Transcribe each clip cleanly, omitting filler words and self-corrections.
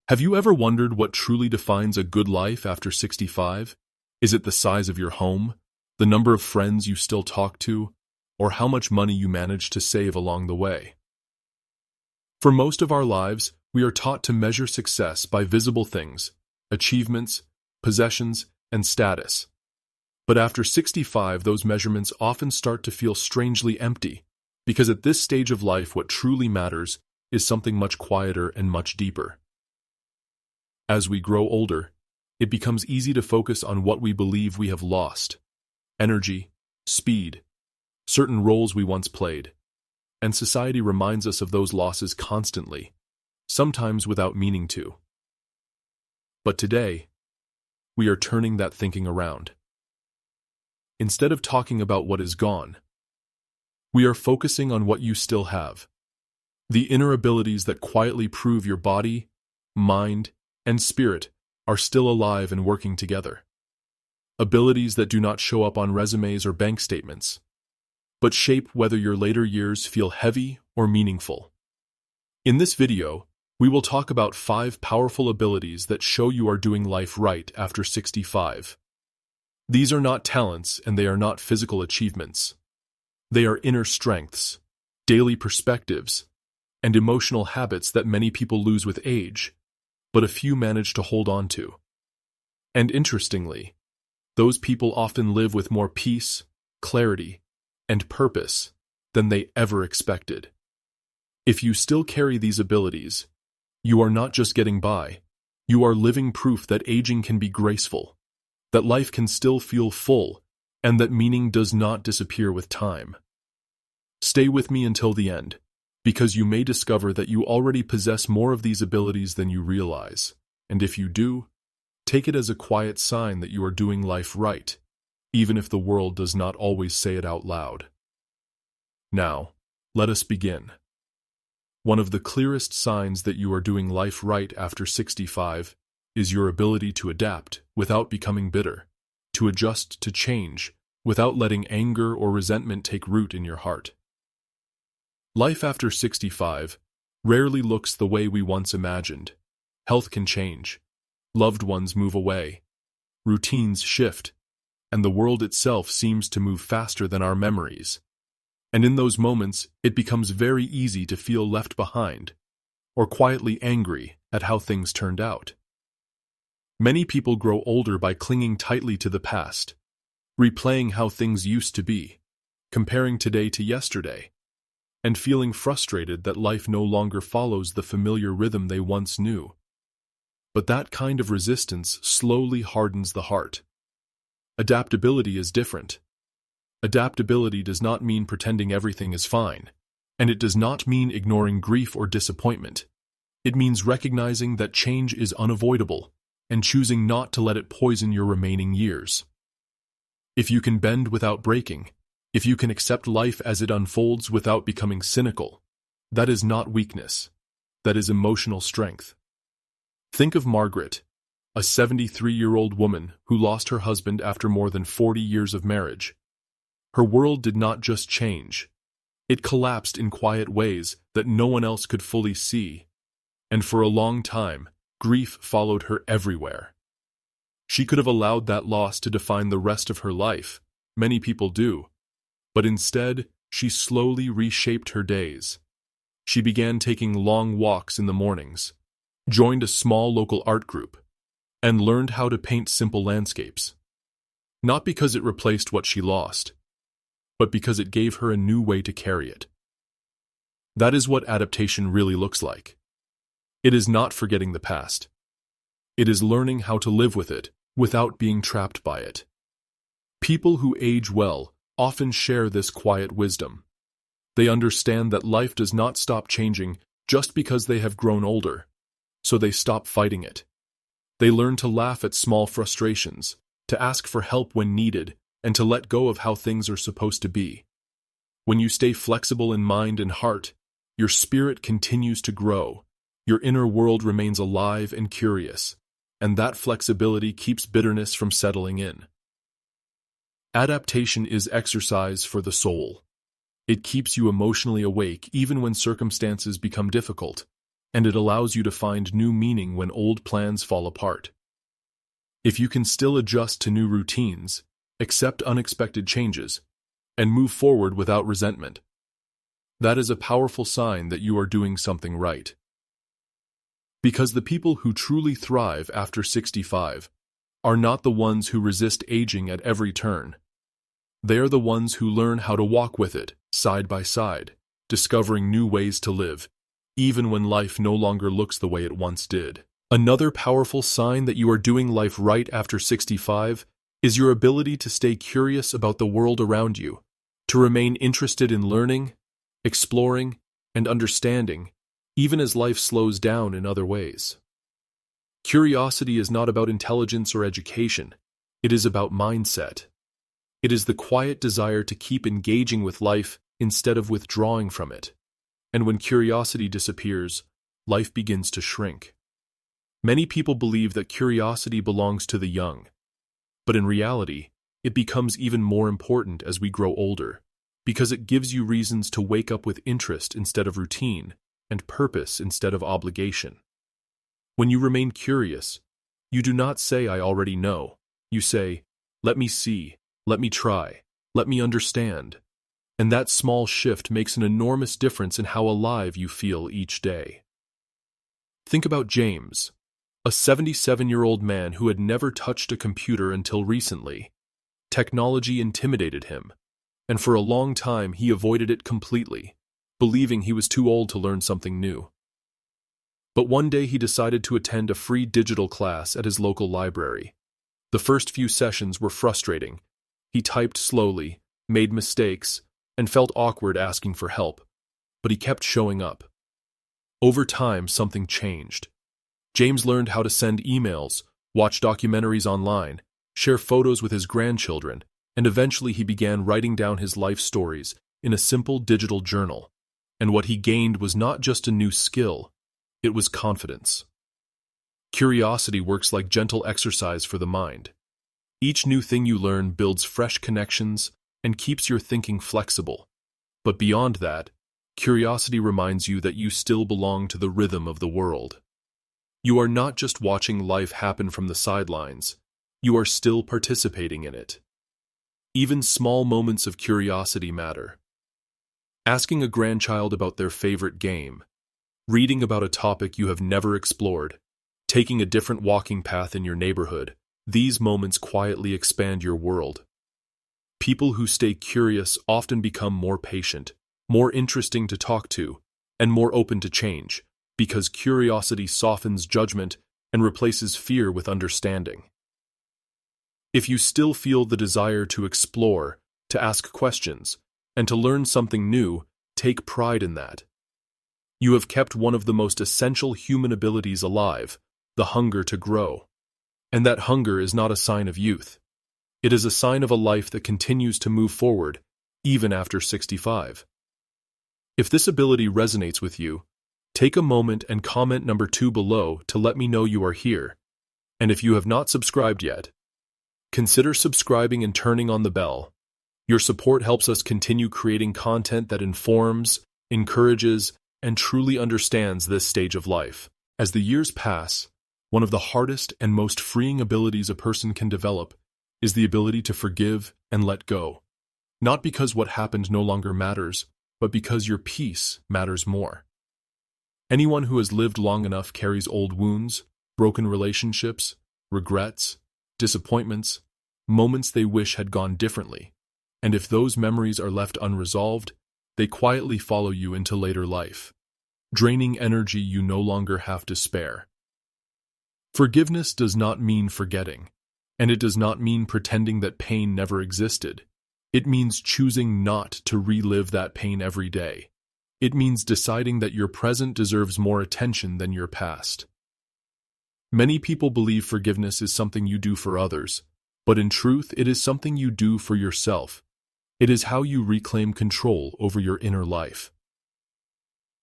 Have you ever wondered what truly defines a good life after 65? Is it the size of your home, the number of friends you still talk to, or how much money you manage to save along the way? For most of our lives, we are taught to measure success by visible things, achievements, possessions, and status. But after 65, those measurements often start to feel strangely empty, because at this stage of life what truly matters is something much quieter and much deeper. As we grow older, it becomes easy to focus on what we believe we have lost: energy, speed, certain roles we once played, and society reminds us of those losses constantly, sometimes without meaning to. But today, we are turning that thinking around. Instead of talking about what is gone, we are focusing on what you still have, the inner abilities that quietly prove your body, mind, and spirit are still alive and working together. Abilities that do not show up on resumes or bank statements, but shape whether your later years feel heavy or meaningful. In this video, we will talk about 5 powerful abilities that show you are doing life right after 65. These are not talents and they are not physical achievements. They are inner strengths, daily perspectives, and emotional habits that many people lose with age, but a few manage to hold on to. And interestingly, those people often live with more peace, clarity, and purpose than they ever expected. If you still carry these abilities, you are not just getting by, you are living proof that aging can be graceful, that life can still feel full, and that meaning does not disappear with time. Stay with me until the end, because you may discover that you already possess more of these abilities than you realize, and if you do, take it as a quiet sign that you are doing life right, even if the world does not always say it out loud. Now, let us begin. One of the clearest signs that you are doing life right after 65 is your ability to adapt without becoming bitter, to adjust to change without letting anger or resentment take root in your heart. Life after 65 rarely looks the way we once imagined. Health can change, loved ones move away, routines shift, and the world itself seems to move faster than our memories. And in those moments, it becomes very easy to feel left behind, or quietly angry at how things turned out. Many people grow older by clinging tightly to the past, replaying how things used to be, comparing today to yesterday, and feeling frustrated that life no longer follows the familiar rhythm they once knew. But that kind of resistance slowly hardens the heart. Adaptability is different. Adaptability does not mean pretending everything is fine, and it does not mean ignoring grief or disappointment. It means recognizing that change is unavoidable and choosing not to let it poison your remaining years. If you can bend without breaking, if you can accept life as it unfolds without becoming cynical, that is not weakness. That is emotional strength. Think of Margaret, a 73-year-old woman who lost her husband after more than 40 years of marriage. Her world did not just change. It collapsed in quiet ways that no one else could fully see. And for a long time, grief followed her everywhere. She could have allowed that loss to define the rest of her life. Many people do. But instead, she slowly reshaped her days. She began taking long walks in the mornings, joined a small local art group, and learned how to paint simple landscapes. Not because it replaced what she lost, but because it gave her a new way to carry it. That is what adaptation really looks like. It is not forgetting the past. It is learning how to live with it without being trapped by it. People who age well often share this quiet wisdom. They understand that life does not stop changing just because they have grown older, so they stop fighting it. They learn to laugh at small frustrations, to ask for help when needed, and to let go of how things are supposed to be. When you stay flexible in mind and heart, your spirit continues to grow, your inner world remains alive and curious, and that flexibility keeps bitterness from settling in. Adaptation is exercise for the soul. It keeps you emotionally awake even when circumstances become difficult, and it allows you to find new meaning when old plans fall apart. If you can still adjust to new routines, accept unexpected changes, and move forward without resentment, that is a powerful sign that you are doing something right. Because the people who truly thrive after 65 are not the ones who resist aging at every turn. They are the ones who learn how to walk with it, side by side, discovering new ways to live, even when life no longer looks the way it once did. Another powerful sign that you are doing life right after 65 is your ability to stay curious about the world around you, to remain interested in learning, exploring, and understanding, even as life slows down in other ways. Curiosity is not about intelligence or education, it is about mindset. It is the quiet desire to keep engaging with life instead of withdrawing from it. And when curiosity disappears, life begins to shrink. Many people believe that curiosity belongs to the young, but in reality, it becomes even more important as we grow older, because it gives you reasons to wake up with interest instead of routine, and purpose instead of obligation. When you remain curious, you do not say, "I already know." You say, "Let me see, let me try, let me understand." And that small shift makes an enormous difference in how alive you feel each day. Think about James, a 77-year-old man who had never touched a computer until recently. Technology intimidated him, and for a long time he avoided it completely, believing he was too old to learn something new. But one day he decided to attend a free digital class at his local library. The first few sessions were frustrating. He typed slowly, made mistakes, and felt awkward asking for help, but he kept showing up. Over time, something changed. James learned how to send emails, watch documentaries online, share photos with his grandchildren, and eventually he began writing down his life stories in a simple digital journal. And what he gained was not just a new skill, it was confidence. Curiosity works like gentle exercise for the mind. Each new thing you learn builds fresh connections and keeps your thinking flexible. But beyond that, curiosity reminds you that you still belong to the rhythm of the world. You are not just watching life happen from the sidelines, you are still participating in it. Even small moments of curiosity matter. Asking a grandchild about their favorite game, reading about a topic you have never explored, taking a different walking path in your neighborhood, these moments quietly expand your world. People who stay curious often become more patient, more interesting to talk to, and more open to change, because curiosity softens judgment and replaces fear with understanding. If you still feel the desire to explore, to ask questions, and to learn something new, take pride in that. You have kept one of the most essential human abilities alive, the hunger to grow. And that hunger is not a sign of youth. It is a sign of a life that continues to move forward, even after 65. If this ability resonates with you, take a moment and comment number 2 below to let me know you are here. And if you have not subscribed yet, consider subscribing and turning on the bell. Your support helps us continue creating content that informs, encourages, and truly understands this stage of life. As the years pass, one of the hardest and most freeing abilities a person can develop is the ability to forgive and let go. Not because what happened no longer matters, but because your peace matters more. Anyone who has lived long enough carries old wounds, broken relationships, regrets, disappointments, moments they wish had gone differently. And if those memories are left unresolved, they quietly follow you into later life, draining energy you no longer have to spare. Forgiveness does not mean forgetting, and it does not mean pretending that pain never existed. It means choosing not to relive that pain every day. It means deciding that your present deserves more attention than your past. Many people believe forgiveness is something you do for others, but in truth, it is something you do for yourself. It is how you reclaim control over your inner life.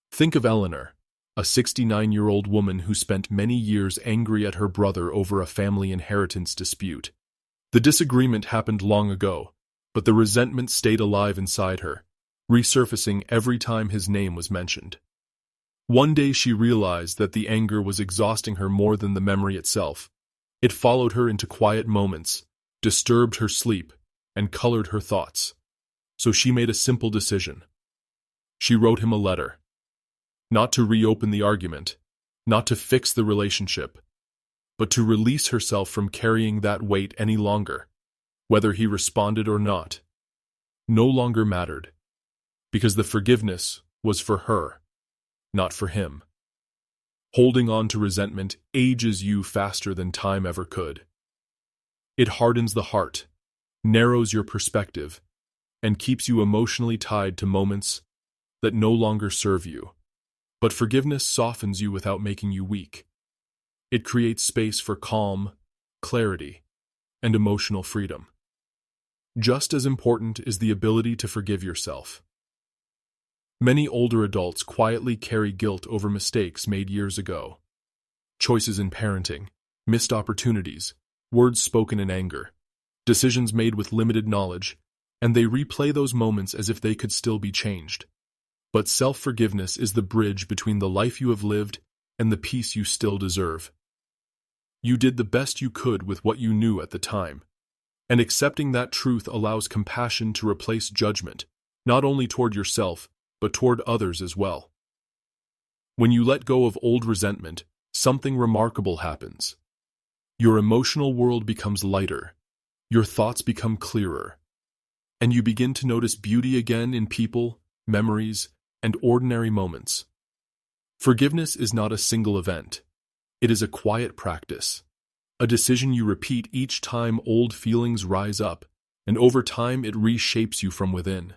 Think of Eleanor, a 69-year-old woman who spent many years angry at her brother over a family inheritance dispute. The disagreement happened long ago, but the resentment stayed alive inside her, resurfacing every time his name was mentioned. One day she realized that the anger was exhausting her more than the memory itself. It followed her into quiet moments, disturbed her sleep, and colored her thoughts. So she made a simple decision. She wrote him a letter. Not to reopen the argument, not to fix the relationship, but to release herself from carrying that weight any longer. Whether he responded or not no longer mattered, because the forgiveness was for her, not for him. Holding on to resentment ages you faster than time ever could. It hardens the heart, narrows your perspective, and keeps you emotionally tied to moments that no longer serve you. But forgiveness softens you without making you weak. It creates space for calm, clarity, and emotional freedom. Just as important is the ability to forgive yourself. Many older adults quietly carry guilt over mistakes made years ago. Choices in parenting, missed opportunities, words spoken in anger, decisions made with limited knowledge, and they replay those moments as if they could still be changed. But self-forgiveness is the bridge between the life you have lived and the peace you still deserve. You did the best you could with what you knew at the time. And accepting that truth allows compassion to replace judgment, not only toward yourself, but toward others as well. When you let go of old resentment, something remarkable happens. Your emotional world becomes lighter, your thoughts become clearer, and you begin to notice beauty again in people, memories, and ordinary moments. Forgiveness is not a single event. It is a quiet practice. A decision you repeat each time old feelings rise up, and over time it reshapes you from within.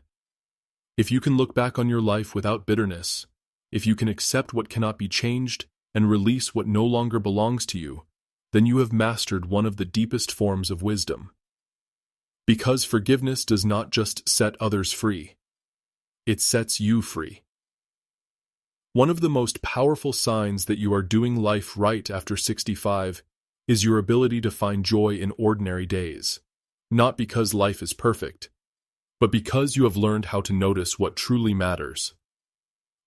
If you can look back on your life without bitterness, if you can accept what cannot be changed and release what no longer belongs to you, then you have mastered one of the deepest forms of wisdom. Because forgiveness does not just set others free, it sets you free. One of the most powerful signs that you are doing life right after 65 is your ability to find joy in ordinary days, not because life is perfect, but because you have learned how to notice what truly matters.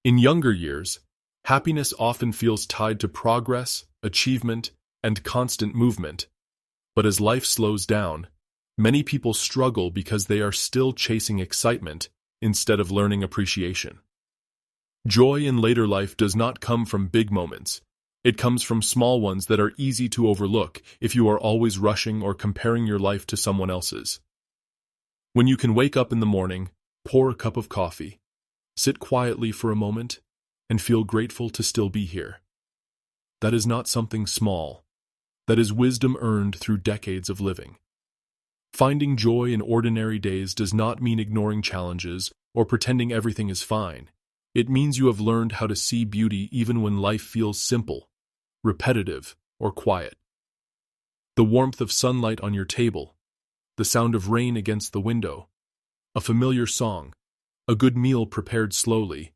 In younger years, happiness often feels tied to progress, achievement, and constant movement. But as life slows down, many people struggle because they are still chasing excitement instead of learning appreciation. Joy in later life does not come from big moments. It comes from small ones that are easy to overlook if you are always rushing or comparing your life to someone else's. When you can wake up in the morning, pour a cup of coffee, sit quietly for a moment, and feel grateful to still be here. That is not something small. That is wisdom earned through decades of living. Finding joy in ordinary days does not mean ignoring challenges or pretending everything is fine. It means you have learned how to see beauty even when life feels simple, repetitive, or quiet. The warmth of sunlight on your table, the sound of rain against the window, a familiar song, a good meal prepared slowly.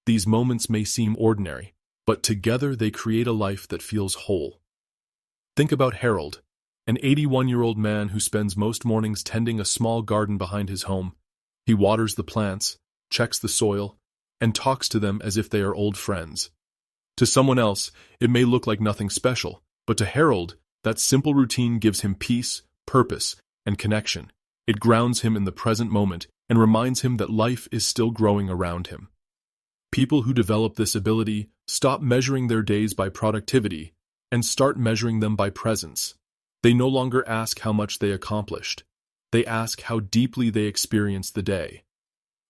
These moments may seem ordinary, but together they create a life that feels whole. Think about Harold, an 81-year-old man who spends most mornings tending a small garden behind his home. He waters the plants, checks the soil, and talks to them as if they are old friends. To someone else, it may look like nothing special, but to Harold, that simple routine gives him peace, purpose, and connection. It grounds him in the present moment and reminds him that life is still growing around him. People who develop this ability stop measuring their days by productivity and start measuring them by presence. They no longer ask how much they accomplished. They ask how deeply they experienced the day.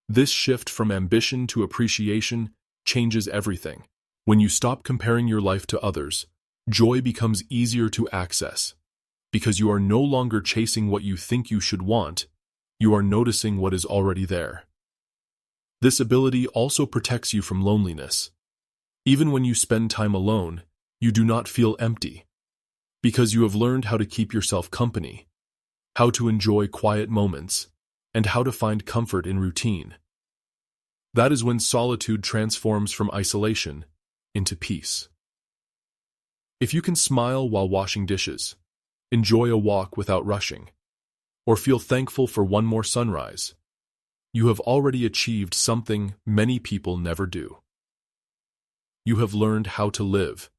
This shift from ambition to appreciation changes everything. When you stop comparing your life to others, joy becomes easier to access. Because you are no longer chasing what you think you should want, you are noticing what is already there. This ability also protects you from loneliness. Even when you spend time alone, you do not feel empty. Because you have learned how to keep yourself company, how to enjoy quiet moments, and how to find comfort in routine. That is when solitude transforms from isolation into peace. If you can smile while washing dishes, enjoy a walk without rushing, or feel thankful for one more sunrise, you have already achieved something many people never do. You have learned how to live,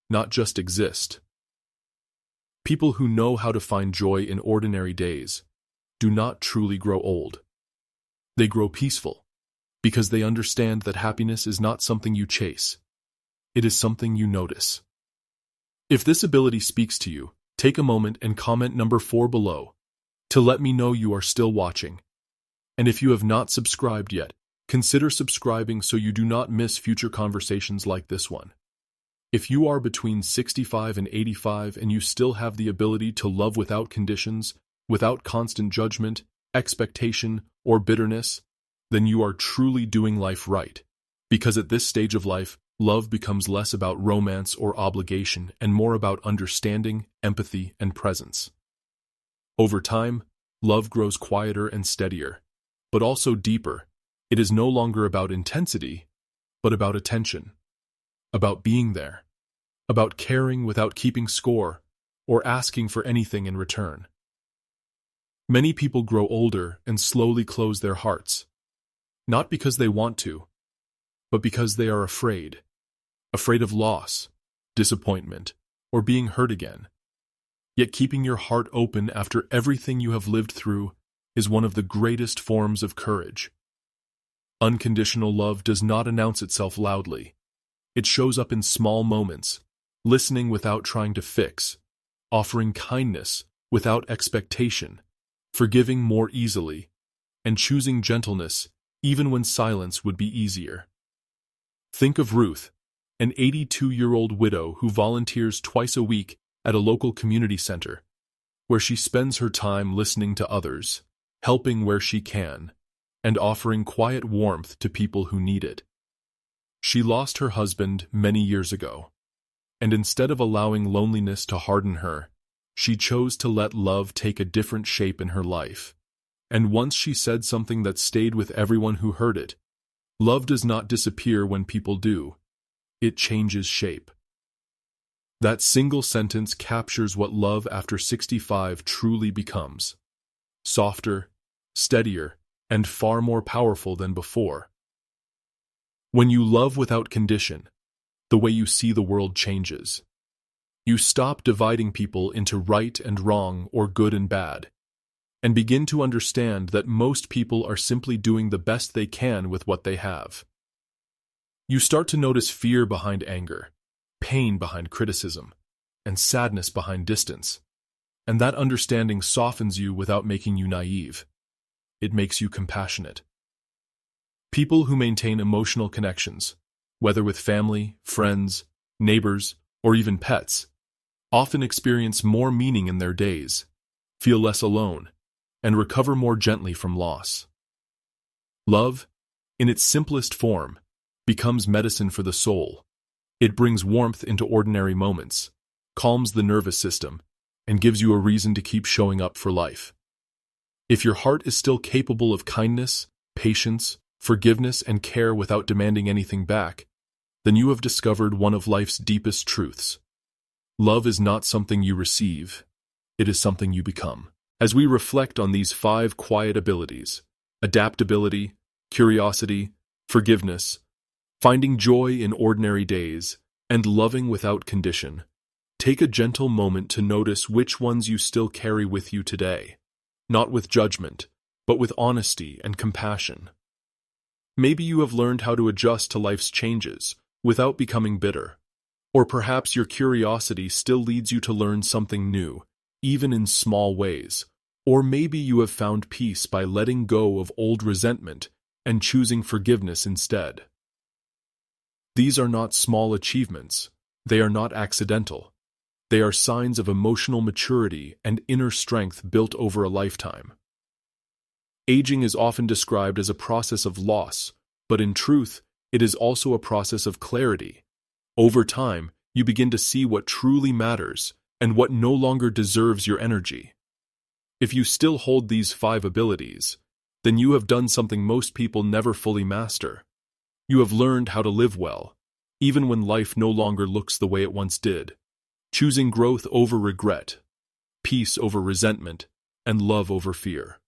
not just exist. People who know how to find joy in ordinary days do not truly grow old. They grow peaceful, because they understand that happiness is not something you chase. It is something you notice. If this ability speaks to you, take a moment and comment number 4 below to let me know you are still watching. And if you have not subscribed yet, consider subscribing so you do not miss future conversations like this one. If you are between 65 and 85 and you still have the ability to love without conditions, without constant judgment, expectation, or bitterness, then you are truly doing life right. Because at this stage of life, love becomes less about romance or obligation and more about understanding, empathy, and presence. Over time, love grows quieter and steadier, but also deeper. It is no longer about intensity, but about attention, about being there, about caring without keeping score or asking for anything in return. Many people grow older and slowly close their hearts, not because they want to, but because they are afraid of loss, disappointment, or being hurt again. Yet keeping your heart open after everything you have lived through is one of the greatest forms of courage. Unconditional love does not announce itself loudly. It shows up in small moments, listening without trying to fix, offering kindness without expectation, forgiving more easily, and choosing gentleness even when silence would be easier. Think of Ruth, an 82-year-old widow who volunteers twice a week at a local community center, where she spends her time listening to others, helping where she can, and offering quiet warmth to people who need it. She lost her husband many years ago, and instead of allowing loneliness to harden her, she chose to let love take a different shape in her life. And once she said something that stayed with everyone who heard it: love does not disappear when people do. It changes shape. That single sentence captures what love after 65 truly becomes: softer, steadier, and far more powerful than before. When you love without condition, the way you see the world changes. You stop dividing people into right and wrong or good and bad, and begin to understand that most people are simply doing the best they can with what they have. You start to notice fear behind anger, pain behind criticism, and sadness behind distance. And that understanding softens you without making you naive. It makes you compassionate. People who maintain emotional connections, whether with family, friends, neighbors, or even pets, often experience more meaning in their days, feel less alone, and recover more gently from loss. Love, in its simplest form, becomes medicine for the soul. It brings warmth into ordinary moments, calms the nervous system, and gives you a reason to keep showing up for life. If your heart is still capable of kindness, patience, forgiveness, and care without demanding anything back, then you have discovered one of life's deepest truths. Love is not something you receive, it is something you become. As we reflect on these 5 quiet abilities: adaptability, curiosity, forgiveness, finding joy in ordinary days, and loving without condition, take a gentle moment to notice which ones you still carry with you today, not with judgment, but with honesty and compassion. Maybe you have learned how to adjust to life's changes without becoming bitter, or perhaps your curiosity still leads you to learn something new, even in small ways, or maybe you have found peace by letting go of old resentment and choosing forgiveness instead. These are not small achievements. They are not accidental. They are signs of emotional maturity and inner strength built over a lifetime. Aging is often described as a process of loss, but in truth, it is also a process of clarity. Over time, you begin to see what truly matters and what no longer deserves your energy. If you still hold these 5 abilities, then you have done something most people never fully master. You have learned how to live well, even when life no longer looks the way it once did, choosing growth over regret, peace over resentment, and love over fear.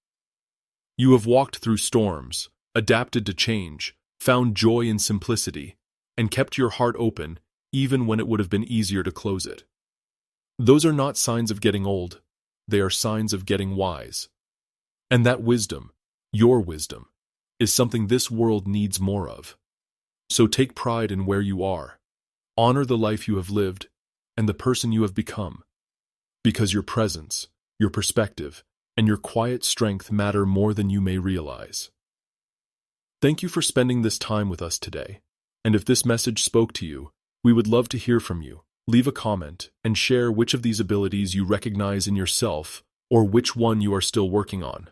You have walked through storms, adapted to change, found joy in simplicity, and kept your heart open even when it would have been easier to close it. Those are not signs of getting old, they are signs of getting wise. And that wisdom, your wisdom, is something this world needs more of. So take pride in where you are. Honor the life you have lived and the person you have become. Because your presence, your perspective, and your quiet strength matter more than you may realize. Thank you for spending this time with us today. And if this message spoke to you, we would love to hear from you. Leave a comment and share which of these abilities you recognize in yourself or which one you are still working on.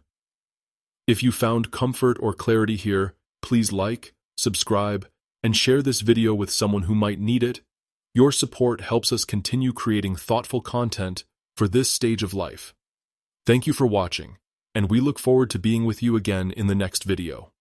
If you found comfort or clarity here, please like, subscribe, and share this video with someone who might need it. Your support helps us continue creating thoughtful content for this stage of life. Thank you for watching, and we look forward to being with you again in the next video.